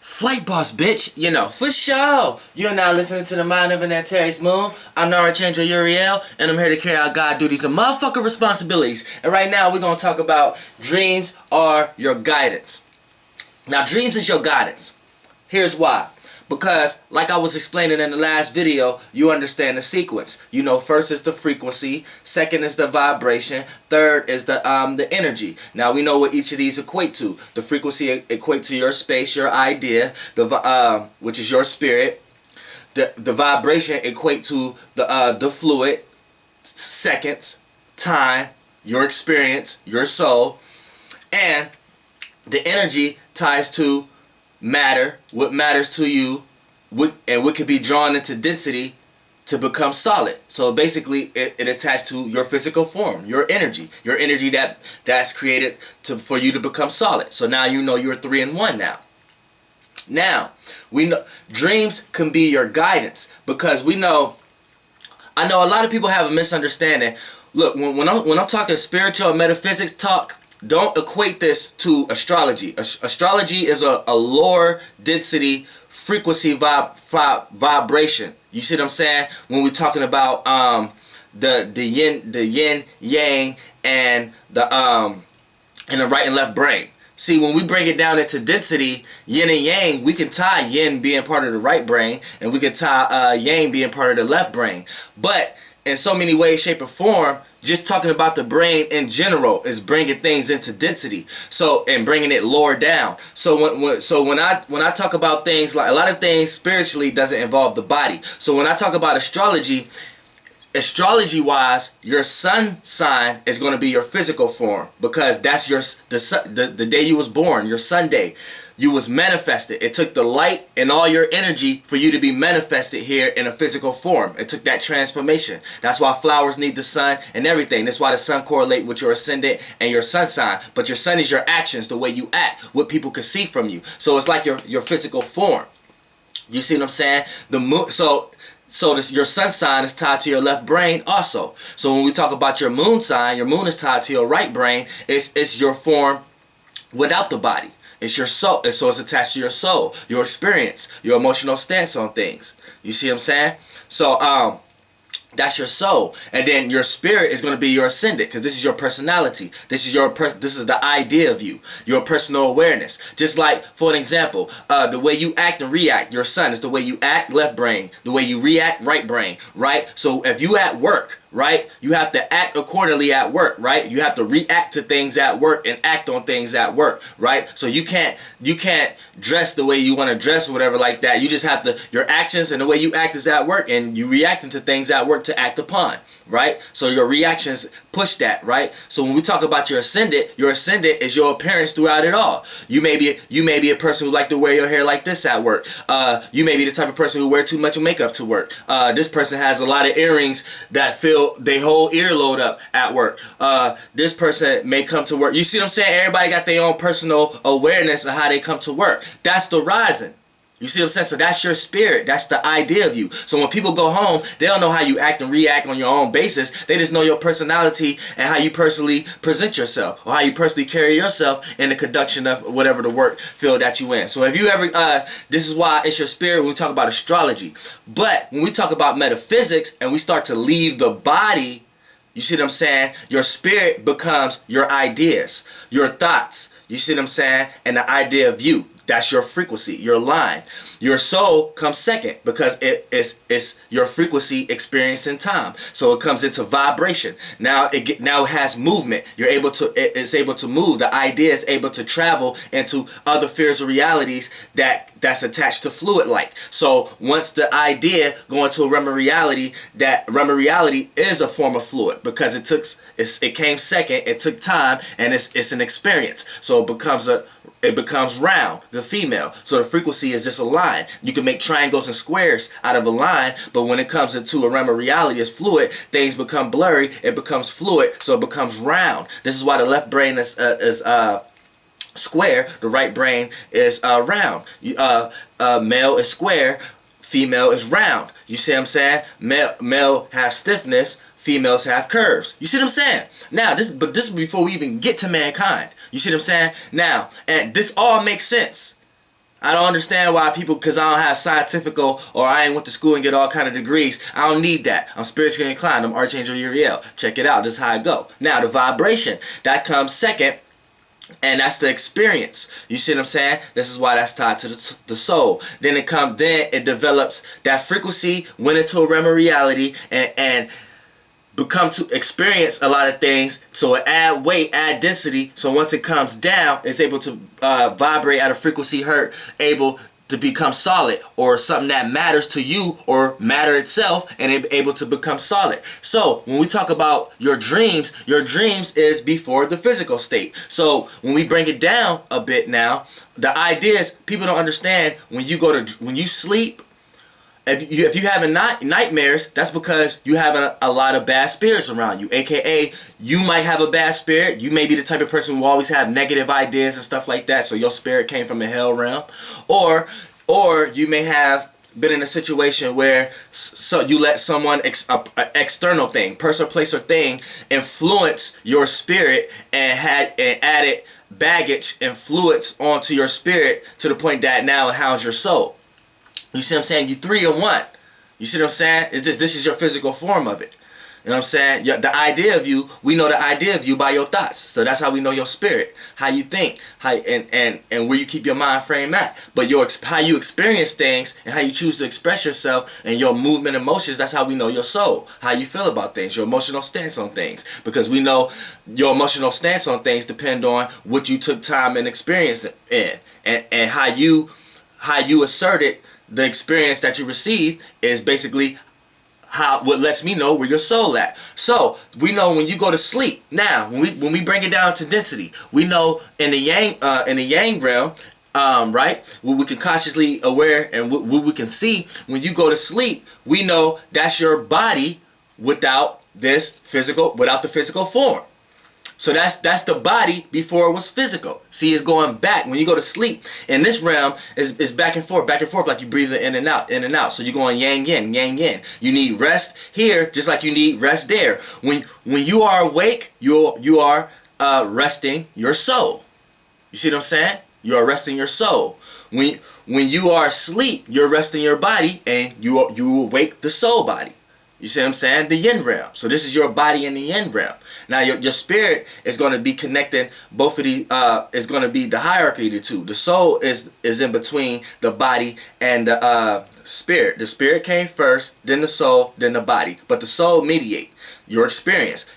Flight boss, bitch. You know, for sure. You're now listening to the Mind of an Antares Moon. I'm Narachandra Uriel, and I'm here to carry out God duties and motherfucker responsibilities. And right now, we're going to talk about dreams are your guidance. Now, dreams is your guidance. Here's why. Because, like I was explaining in the last video, you understand the sequence. You know, first is the frequency, second is the vibration, third is the energy. Now we know what each of these equate to. The frequency equate to your space, your idea, which is your spirit. The vibration equate to the fluid, seconds, time, your experience, your soul, and the energy ties to matter, what matters to you, and what can be drawn into density to become solid. So basically it attached to your physical form, your energy that's created for you to become solid. So now you know you're 3 in 1 now. Now we know dreams can be your guidance, because I know a lot of people have a misunderstanding. Look, when I'm talking spiritual and metaphysics talk, don't equate this to astrology. Astrology is a lower density frequency vibration. You see what I'm saying? When we're talking about the yin yang and the right and left brain. See, when we break it down into density, yin and yang, we can tie yin being part of the right brain, and we can tie yang being part of the left brain. But in so many ways, shape, or form, just talking about the brain in general is bringing things into density. So, and bringing it lower down. So when I talk about things, like a lot of things spiritually doesn't involve the body. So when I talk about astrology wise, your sun sign is going to be your physical form, because that's the day you was born, your sun day. You was manifested. It took the light and all your energy for you to be manifested here in a physical form. It took that transformation. That's why flowers need the sun and everything. That's why the sun correlates with your ascendant and your sun sign. But your sun is your actions, the way you act, what people can see from you. So it's like your physical form. You see what I'm saying? The moon. So your sun sign is tied to your left brain also. So when we talk about your moon sign, your moon is tied to your right brain. It's your form without the body. It's your soul. So it's attached to your soul, your experience, your emotional stance on things. You see what I'm saying? So that's your soul, and then your spirit is going to be your ascendant, because this is your personality. This is the idea of you, your personal awareness. Just like, for an example, the way you act and react. Your sun is the way you act, left brain. The way you react, right brain. Right. So if you at work, right, you have to act accordingly at work, right? You have to react to things at work and act on things at work, right? So you can't dress the way you want to dress or whatever like that. You just have to, your actions and the way you act is at work, and you reacting to things at work to act upon, right? So your reactions push that, right? So when we talk about your ascendant is your appearance throughout it all. You may be a person who like to wear your hair like this at work. You may be the type of person who wear too much makeup to work. This person has a lot of earrings that fill they whole earlobe up at work. This person may come to work. You see what I'm saying? Everybody got their own personal awareness of how they come to work. That's the rising. You see what I'm saying? So that's your spirit. That's the idea of you. So when people go home, they don't know how you act and react on your own basis. They just know your personality and how you personally present yourself, or how you personally carry yourself in the conduction of whatever the work field that you in. So if you ever, this is why it's your spirit when we talk about astrology. But when we talk about metaphysics and we start to leave the body, you see what I'm saying? Your spirit becomes your ideas, your thoughts. You see what I'm saying? And the idea of you. That's your frequency, your line. Your soul comes second, because it's your frequency experience in time. So it comes into vibration. Now it has movement. It's able to move. The idea is able to travel into other spheres of realities that's attached to fluid like. So once the idea go into a realm of reality, that realm of reality is a form of fluid, because it came second, it took time, and it's an experience. So it becomes round, the female. So the frequency is just a line. You can make triangles and squares out of a line, but when it comes into a realm of reality, it's fluid. Things become blurry. It becomes fluid, so it becomes round. This is why the left brain is square. The right brain is round. Male is square. Female is round. You see what I'm saying? Male has stiffness. Females have curves. You see what I'm saying? Now, this is before we even get to mankind. You see what I'm saying? Now, and this all makes sense. I don't understand why people, because I don't have scientific or I ain't went to school and get all kind of degrees. I don't need that. I'm spiritually inclined. I'm Archangel Uriel. Check it out. This is how I go. Now, the vibration, that comes second. And that's the experience. You see what I'm saying? This is why that's tied to the soul. Then it develops that frequency, went into a realm of reality, and become to experience a lot of things. So it add weight, add density. So once it comes down, it's able to vibrate at a frequency hertz, able to become solid, or something that matters to you or matter itself, and able to become solid. So when we talk about your dreams is before the physical state. So when we bring it down a bit now, the idea is, people don't understand, when you sleep, if you having nightmares, that's because you having a lot of bad spirits around you. AKA, you might have a bad spirit. You may be the type of person who always have negative ideas and stuff like that. So your spirit came from the hell realm, or you may have been in a situation where you let someone external thing, person, place, or thing influence your spirit and added baggage, influence onto your spirit to the point that now it hounds your soul. You see what I'm saying? You 3 in 1. You see what I'm saying? This is your physical form of it. You know what I'm saying? The idea of you, we know the idea of you by your thoughts. So that's how we know your spirit, how you think, and where you keep your mind frame at. But how you experience things and how you choose to express yourself and your movement, emotions, that's how we know your soul, how you feel about things, your emotional stance on things. Because we know your emotional stance on things depend on what you took time and experience in, and how you asserted the experience that you received is basically what lets me know where your soul at. So we know when you go to sleep. Now, when we bring it down to density, we know in the yang realm, right? What we can consciously aware and what we can see when you go to sleep, we know that's your body without the physical form. So that's the body before it was physical. See, it's going back. When you go to sleep, in this realm, is back and forth, like you breathe in and out, in and out. So you're going yang yin, yang yin. You need rest here, just like you need rest there. When you are awake, you are resting your soul. You see what I'm saying? You are resting your soul. When you are asleep, you're resting your body, and you awake the soul body. You see what I'm saying? The yin realm. So this is your body in the yin realm. Now your spirit is going to be connecting both of the is going to be the hierarchy of the two. The soul is in between the body and the spirit. The spirit came first, then the soul, then the body. But the soul mediate your experience.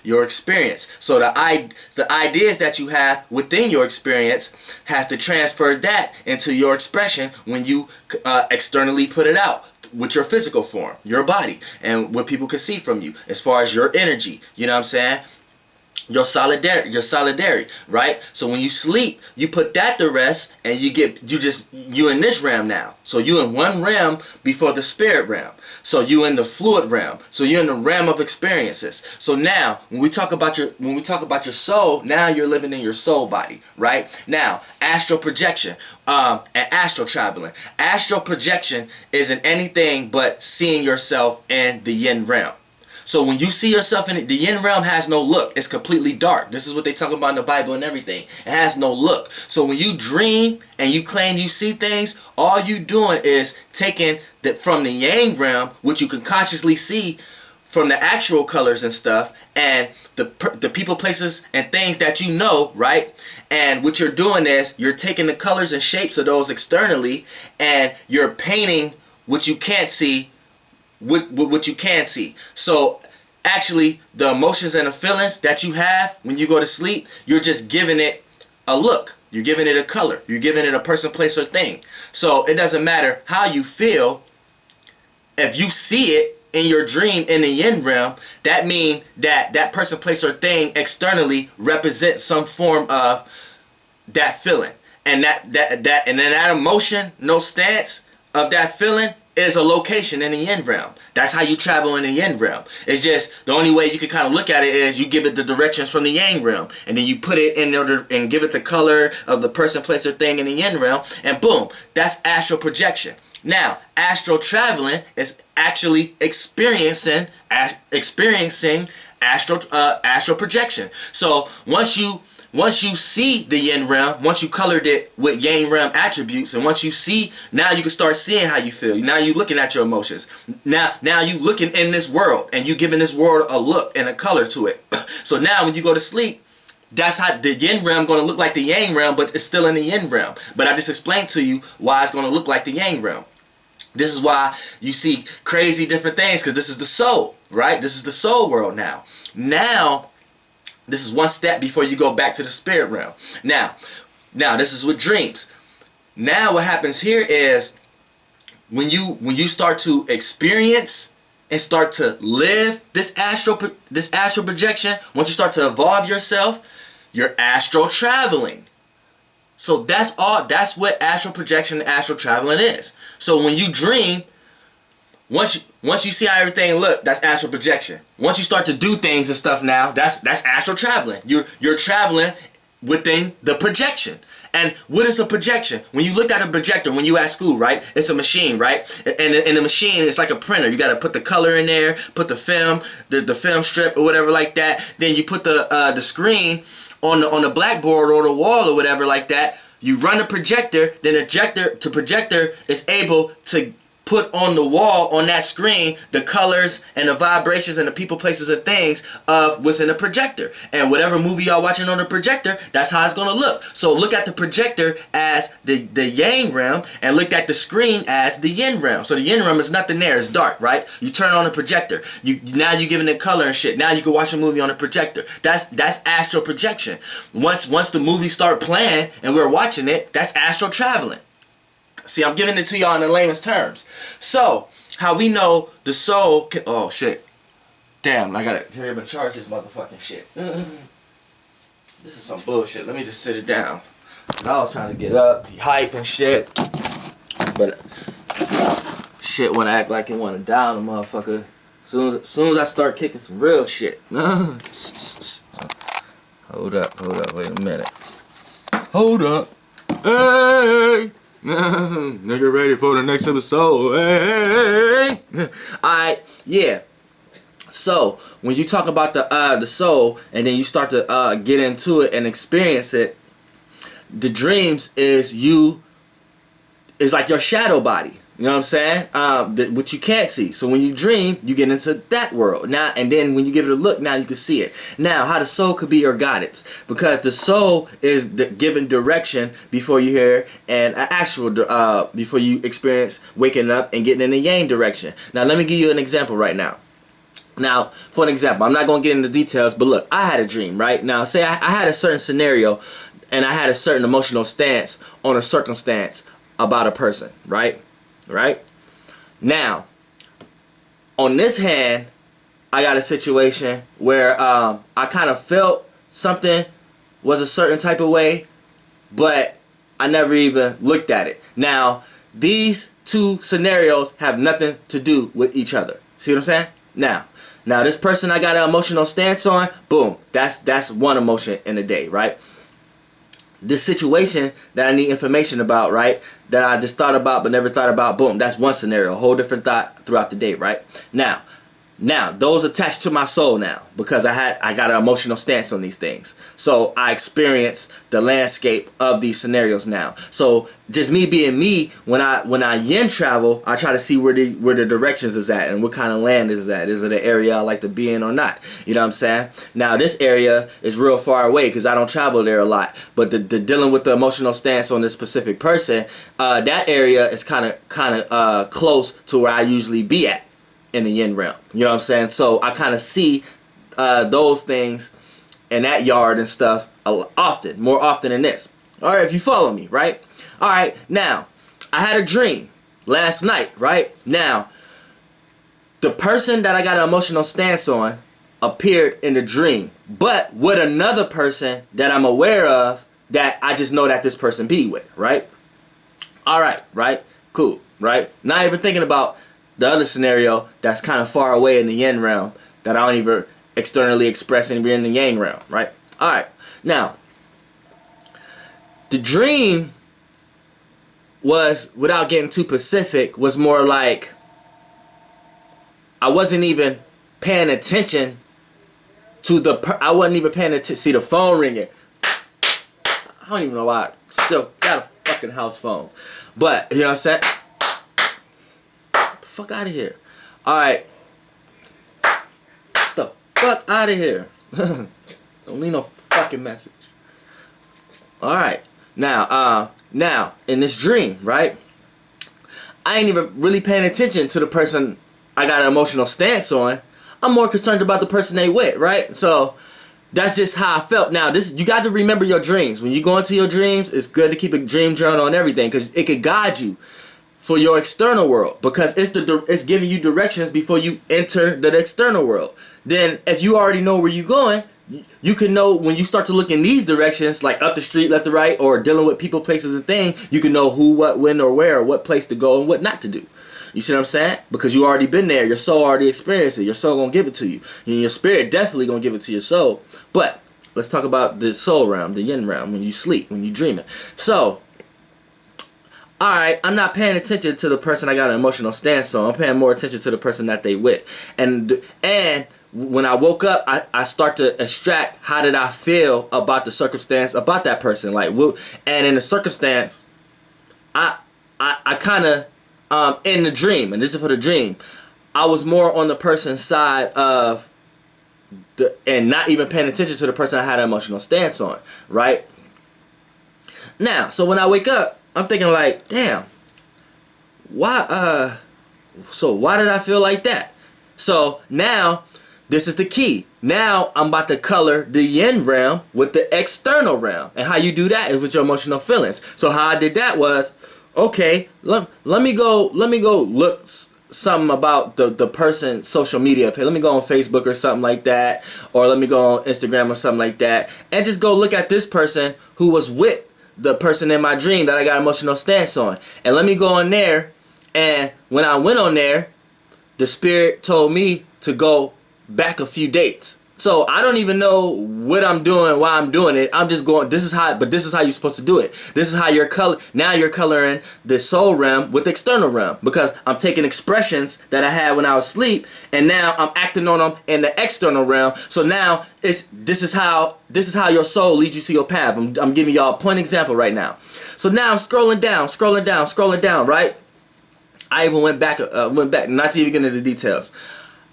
So the ideas that you have within your experience has to transfer that into your expression when you externally put it out with your physical form, your body, and what people can see from you as far as your energy. You know what I'm saying? Your solidarity, right? So when you sleep, you put that to rest, and you in this realm now. So you in one realm before the spirit realm. So you in the fluid realm. So you're in the realm of experiences. So now when we talk about your soul, now you're living in your soul body, right? Now, astral projection and astral traveling. Astral projection isn't anything but seeing yourself in the yin realm. So when you see yourself in it, the yin realm has no look. It's completely dark. This is what they talk about in the Bible and everything. It has no look. So when you dream and you claim you see things, all you doing is taking from the yang realm, which you can consciously see from the actual colors and stuff, and the people, places, and things that you know, right? And what you're doing is you're taking the colors and shapes of those externally, and you're painting what you can't see with what you can see. So actually, the emotions and the feelings that you have when you go to sleep, you're just giving it a look. You're giving it a color. You're giving it a person, place, or thing. So it doesn't matter how you feel. If you see it in your dream in the yin realm, that means that person, place, or thing externally represents some form of that feeling. And and then that emotion, no stance of that feeling, is a location in the yin realm. That's how you travel in the yin realm. It's just the only way you can kind of look at it is you give it the directions from the yang realm, and then you put it in order and give it the color of the person, place, or thing in the yin realm, and boom, that's astral projection. Now, astral traveling is actually experiencing astral projection. So once you once you see the yin realm, once you colored it with yang realm attributes, and once you see, now you can start seeing how you feel. Now you looking at your emotions. Now you looking in this world, and you giving this world a look and a color to it. So now when you go to sleep, that's how the yin realm going to look like the yang realm, but it's still in the yin realm. But I just explained to you why it's going to look like the yang realm. This is why you see crazy different things, because this is the soul, right? This is the soul world now. Now, this is one step before you go back to the spirit realm. Now this is with dreams. Now what happens here is when you start to experience and start to live this astral projection, once you start to evolve yourself, you're astral traveling. So that's what astral projection and astral traveling is. So when you dream, once you see how everything look, that's astral projection. Once you start to do things and stuff now, that's astral traveling. You're traveling within the projection. And what is a projection? When you look at a projector, when you at school, right? It's a machine, right? And the machine is like a printer. You got to put the color in there, put the film, the film strip or whatever like that. Then you put the screen on the blackboard or the wall or whatever like that. You run the projector, then the projector is able to put on the wall, on that screen, the colors and the vibrations and the people, places, and things of what's in the projector. And whatever movie y'all watching on the projector, that's how it's going to look. So look at the projector as the yang realm, and look at the screen as the yin realm. So the yin realm is nothing there. It's dark, right? You turn on the projector. Now you're giving it color and shit. Now you can watch a movie on the projector. That's astral projection. Once the movie start playing and we're watching it, that's astral traveling. See, I'm giving it to y'all in the layman's terms. So, how we know the soul can... Oh, shit. Damn, I gotta hurry up and charge this motherfucking shit. This is some bullshit. Let me just sit it down. I was trying to get up, be hype and shit. But, shit wanna act like it wanna die on the motherfucker. Soon as I start kicking some real shit. Hold up, wait a minute. Hold up. Hey! Nigga ready for the next episode. Hey. Alright, yeah. So when you talk about the soul, and then you start to get into it and experience it, the dreams is like your shadow body. You know what I'm saying? What you can't see. So when you dream, you get into that world. Now, and then when you give it a look, now you can see it. Now, how the soul could be your guidance. Because the soul is giving direction before you hear, and before you experience waking up and getting in the yang direction. Now, let me give you an example right now. Now, for an example, I'm not going to get into details, but look, I had a dream, right? Now, say I had a certain scenario, and I had a certain emotional stance on a circumstance about a person, right? Right? Now, on this hand, I got a situation where I kind of felt something was a certain type of way, but I never even looked at it. Now, these two scenarios have nothing to do with each other. See what I'm saying? Now this person I got an emotional stance on, boom, that's one emotion in a day, right? This situation that I need information about, right, that I just thought about but never thought about, boom, that's one scenario, a whole different thought throughout the day, right? Now those attached to my soul now, because I got an emotional stance on these things. So I experience the landscape of these scenarios now. So just me being me, when I yin travel, I try to see where the directions is at and what kind of land is at. Is it an area I like to be in or not? You know what I'm saying? Now this area is real far away because I don't travel there a lot. But the dealing with the emotional stance on this specific person, that area is kind of close to where I usually be at in the yin realm. You know what I'm saying? So I kind of see those things in that yard and stuff more often than this. All right, if you follow me, right? All right, now, I had a dream last night, right? Now, the person that I got an emotional stance on appeared in the dream, but with another person that I'm aware of that I just know that this person be with, right? All right, right? Cool, right? Not even thinking about the other scenario that's kind of far away in the yin realm that I don't even externally express and we're in the yang realm, right? Alright, now, the dream was, without getting too specific, was more like I wasn't even paying attention to I wasn't even paying attention. See the phone ringing. I don't even know why I still got a fucking house phone. But, you know what I'm saying? Get the fuck out of here. Alright. Get the fuck out of here. Don't need no fucking message. Alright. Now, in this dream, right? I ain't even really paying attention to the person I got an emotional stance on. I'm more concerned about the person they with, right? So that's just how I felt. Now, you got to remember your dreams. When you go into your dreams, it's good to keep a dream journal and everything, because it could guide you for your external world, because it's giving you directions before you enter the external world. Then, if you already know where you're going, you can know when you start to look in these directions, like up the street, left to right, or dealing with people, places, and things. You can know who, what, when, or where, or what place to go and what not to do. You see what I'm saying? Because you already been there. Your soul already experienced it. Your soul gonna give it to you. And your spirit definitely gonna give it to your soul. But let's talk about the soul realm, the yin realm, when you sleep, when you dreaming. So, alright, I'm not paying attention to the person I got an emotional stance on. I'm paying more attention to the person that they with. And when I woke up, I start to extract how did I feel about the circumstance, about that person. Like, and in the circumstance, I kind of, in the dream, and this is for the dream, I was more on the person's side of and not even paying attention to the person I had an emotional stance on, right? Now, so when I wake up, I'm thinking like, damn, why did I feel like that? So now, this is the key. Now, I'm about to color the yin realm with the external realm. And how you do that is with your emotional feelings. So how I did that was, okay, let me go look something about the person's social media page. Let me go on Facebook or something like that, or let me go on Instagram or something like that, and just go look at this person who was with the person in my dream that I got emotional stance on. And let me go on there, and when I went on there, the spirit told me to go back a few dates. So I don't even know what I'm doing, why I'm doing it. I'm just going, this is how you're supposed to do it. This is how now you're coloring the soul realm with the external realm, because I'm taking expressions that I had when I was asleep, and now I'm acting on them in the external realm. So now this is how your soul leads you to your path. I'm giving y'all a point example right now. So now I'm scrolling down, right? I even went back, not to even get into the details.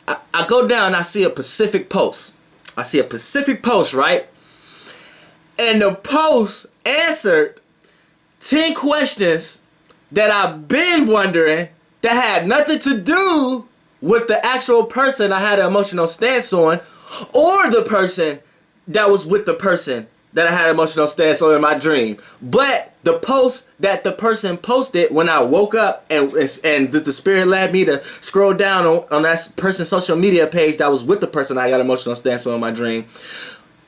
I go down and I see a Pacific post. Right? And the post answered 10 questions that I've been wondering that had nothing to do with the actual person I had an emotional stance on, or the person that was with the person that I had an emotional stance on in my dream. But the post that the person posted when I woke up, and the spirit led me to scroll down on that person's social media page that was with the person I got an emotional stance on in my dream,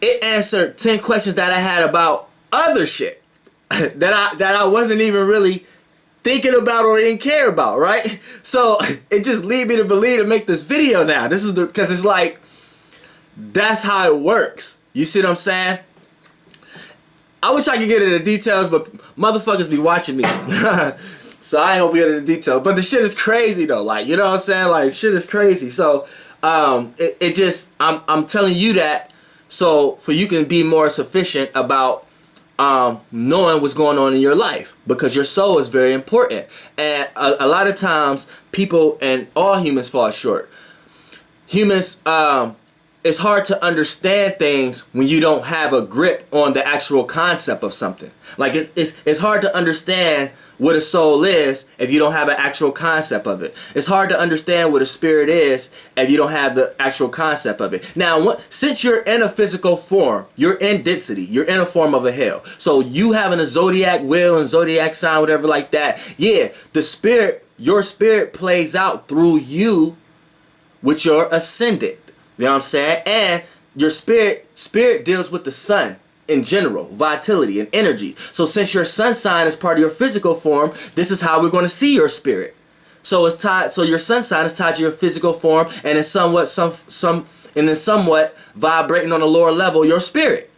it answered 10 questions that I had about other shit that I wasn't even really thinking about or didn't care about, right? So it just lead me to believe to make this video now. This is because it's like, that's how it works. You see what I'm saying? I wish I could get into the details, but motherfuckers be watching me. So I ain't gonna get into the details. But the shit is crazy though. Like, you know what I'm saying? Like, shit is crazy. So I'm telling you that so for you can be more sufficient about knowing what's going on in your life, because your soul is very important. And a lot of times people, and all humans, fall short. Humans, it's hard to understand things when you don't have a grip on the actual concept of something. Like, it's hard to understand what a soul is if you don't have an actual concept of it. It's hard to understand what a spirit is if you don't have the actual concept of it. Now, since you're in a physical form, you're in density, you're in a form of a hell. So you having a zodiac wheel and zodiac sign, whatever like that, yeah, your spirit plays out through you with your ascendant. You know what I'm saying? And your spirit deals with the sun in general, vitality and energy. So since your sun sign is part of your physical form, this is how we're going to see your spirit. So it's tied. So your sun sign is tied to your physical form, and it's somewhat vibrating on a lower level your spirit.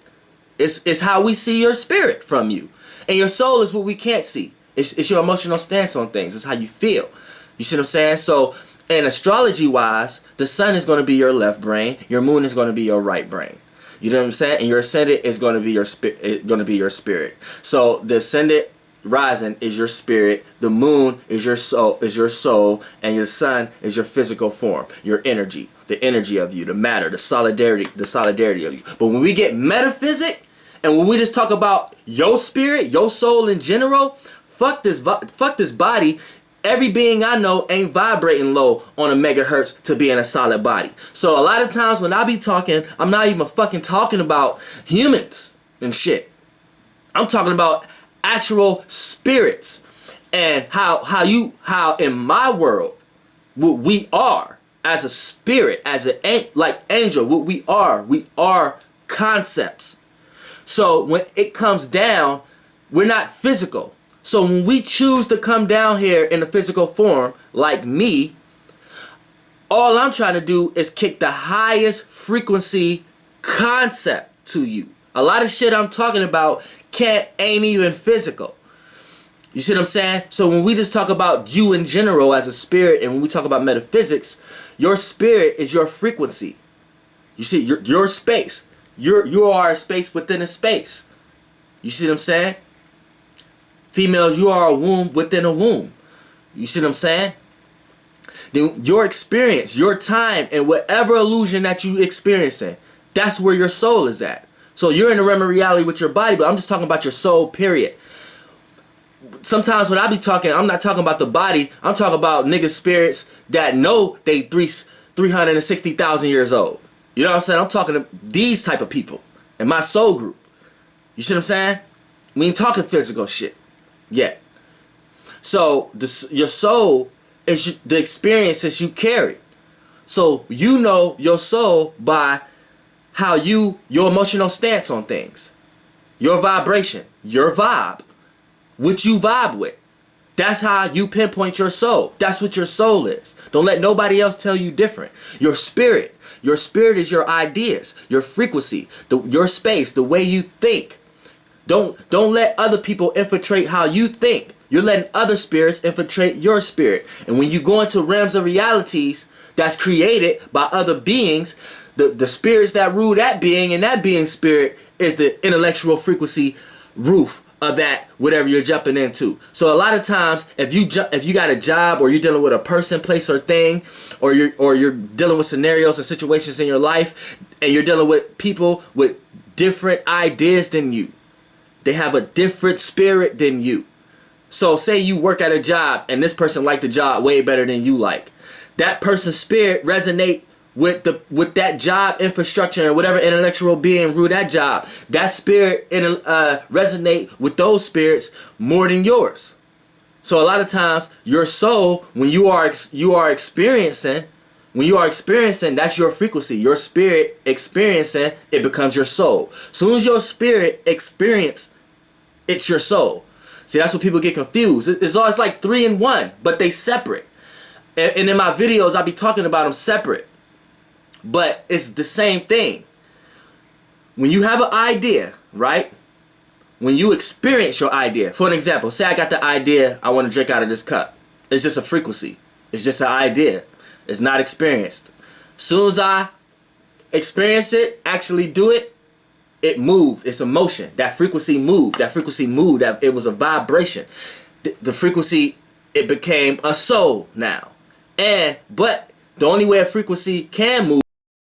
It's how we see your spirit from you, and your soul is what we can't see. It's your emotional stance on things. It's how you feel. You see what I'm saying? So, and astrology wise, the sun is going to be your left brain, your moon is going to be your right brain. You know what I'm saying? And your ascendant is going to be your spirit. So the ascendant rising is your spirit, the moon is your soul, and your sun is your physical form, your energy, the energy of you, the matter, the solidarity of you. But when we get metaphysic, and when we just talk about your spirit, your soul in general, fuck this body. Every being I know ain't vibrating low on a megahertz to be in a solid body. So a lot of times when I be talking, I'm not even fucking talking about humans and shit. I'm talking about actual spirits, and how in my world what we are as a spirit, as an like angel, what we are concepts. So when it comes down, we're not physical. So when we choose to come down here in a physical form, like me, all I'm trying to do is kick the highest frequency concept to you. A lot of shit I'm talking about ain't even physical. You see what I'm saying? So when we just talk about you in general as a spirit, and when we talk about metaphysics, your spirit is your frequency. You see, your space. You are a space within a space. You see what I'm saying? Females, you are a womb within a womb. You see what I'm saying? Then your experience, your time, and whatever illusion that you experiencing, that's where your soul is at. So you're in the realm of reality with your body, but I'm just talking about your soul, period. Sometimes when I be talking, I'm not talking about the body. I'm talking about niggas' spirits that know they 360,000 years old. You know what I'm saying? I'm talking to these type of people in my soul group. You see what I'm saying? We ain't talking physical shit yet. So your soul is the experiences you carry. So you know your soul by how your emotional stance on things, your vibration, your vibe, what you vibe with. That's how you pinpoint your soul. That's what your soul is. Don't let nobody else tell you different. Your spirit is your ideas, your frequency, your space, the way you think. Don't let other people infiltrate how you think. You're letting other spirits infiltrate your spirit. And when you go into realms of realities that's created by other beings, the spirits that rule that being, and that being's spirit is the intellectual frequency roof of that whatever you're jumping into. So a lot of times, if you got a job, or you're dealing with a person, place, or thing, or you're dealing with scenarios and situations in your life, and you're dealing with people with different ideas than you, they have a different spirit than you. So say you work at a job and this person liked the job way better than you like. That person's spirit resonate with that job infrastructure and whatever intellectual being rule that job. That spirit resonate with those spirits more than yours. So a lot of times your soul, when you are experiencing, that's your frequency. Your spirit experiencing, it becomes your soul. Soon as your spirit experience, it's your soul. See, that's what people get confused. It's always like 3 in 1, but they separate. And in my videos, I be talking about them separate. But it's the same thing. When you have an idea, right? When you experience your idea. For an example, say I got the idea, I want to drink out of this cup. It's just a frequency. It's just an idea. It's not experienced. As soon as I experience it, actually do it, it moved. It's a motion. That frequency moved. That it was a vibration. The frequency, it became a soul now. But the only way a frequency can move